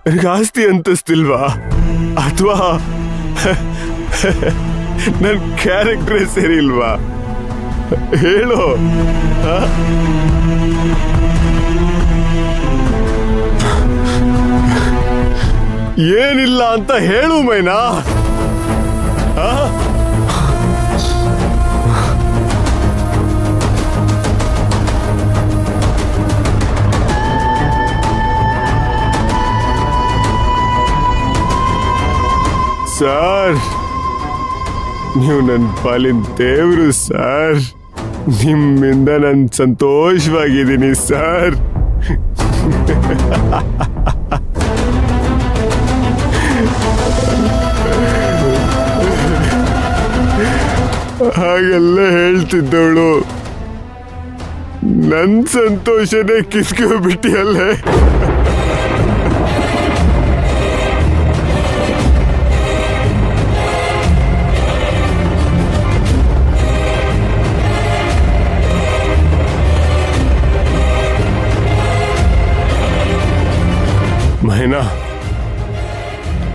ನನಗೆ ಆಸ್ತಿ ಅಂತಸ್ತಿಲ್ವಾ ಅಥವಾ ನನ್ನ ಕ್ಯಾರೆಕ್ಟ್ರೇ ಸರಿ ಇಲ್ವಾ ಹೇಳು. ಏನಿಲ್ಲ ಅಂತ ಹೇಳು ಮೈನಾ. ಸರ್, ನೀವು ನನ್ನ ಪಾಲಿನ ದೇವರು ಸರ್. ನಿಮ್ಮಿಂದ ನಾನು ಸಂತೋಷವಾಗಿದ್ದೀನಿ ಸರ್. ಹಾಗೆಲ್ಲ ಹೇಳ್ತಿದ್ದವಳು ನನ್ನ ಸಂತೋಷನೇ ಕಿಸ್ಕೊಬಿಟ್ಟಿಯಲ್ಲೇ. ಮೈನಾ,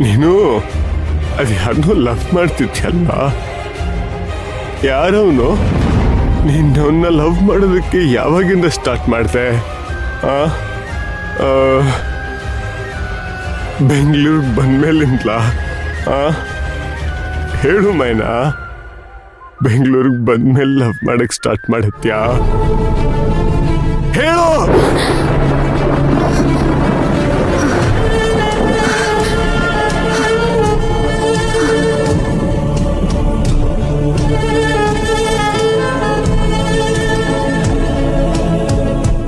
ನೀನು ಅದು ಯಾರನ್ನೋ ಲವ್ ಮಾಡ್ತಿದ್ಯಲ್ಲ, ಯಾರವನು? ನಿನ್ನವನ್ನ ಲವ್ ಮಾಡೋದಕ್ಕೆ ಯಾವಾಗಿಂದ ಸ್ಟಾರ್ಟ್ ಮಾಡಿದೆ? ಬೆಂಗಳೂರಿಗೆ ಬಂದ್ಮೇಲಿಂದಲಾ? ಹೇಳು ಮೈನಾ, ಬೆಂಗಳೂರಿಗೆ ಬಂದ್ಮೇಲೆ ಲವ್ ಮಾಡಕ್ ಸ್ಟಾರ್ಟ್ ಮಾಡತ್ಯಾ? ಹೇಳು.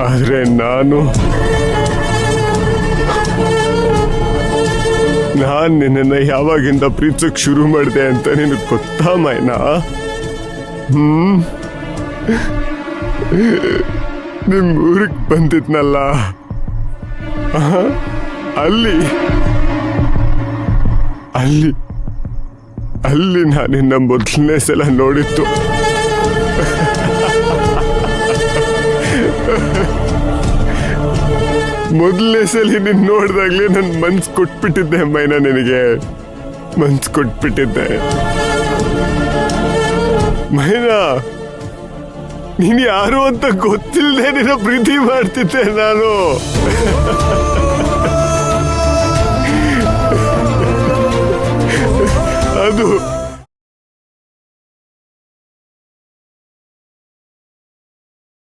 ಆದ್ರೆ ನಾನು ನಿನ್ನನ್ನ ಯಾವಾಗಿಂದ ಪ್ರೀತಿಸಕ್ ಶುರು ಮಾಡಿದೆ ಅಂತ ನಿನಗೆ ಗೊತ್ತಾ ಮೈನಾ? ನಿಮ್ ಊರಿಗೆ ಬಂದಿದ್ನಲ್ಲ, ಅಲ್ಲಿ ಅಲ್ಲಿ ಅಲ್ಲಿ ನಾನಿನ್ನ ಮೊದಲನೇ ಸಲ ನೋಡಿತ್ತು. ಮೊದಲನೇ ಸಲ ನೀನ್ ನೋಡ್ದಾಗ್ಲೇ ನನ್ ಮನ್ಸು ಕೊಟ್ಬಿಟ್ಟಿದ್ದೆ ಮೈನಾ, ನಿನಗೆ ಮನ್ಸು ಕೊಟ್ಬಿಟ್ಟಿದ್ದೆ ಮೈನಾ. ನೀನ್ ಯಾರು ಅಂತ ಗೊತ್ತಿಲ್ಲದೆ ನಿನ್ನ ಪ್ರೀತಿ ಮಾಡ್ತಿದ್ದೆ ನಾನು. ಅದು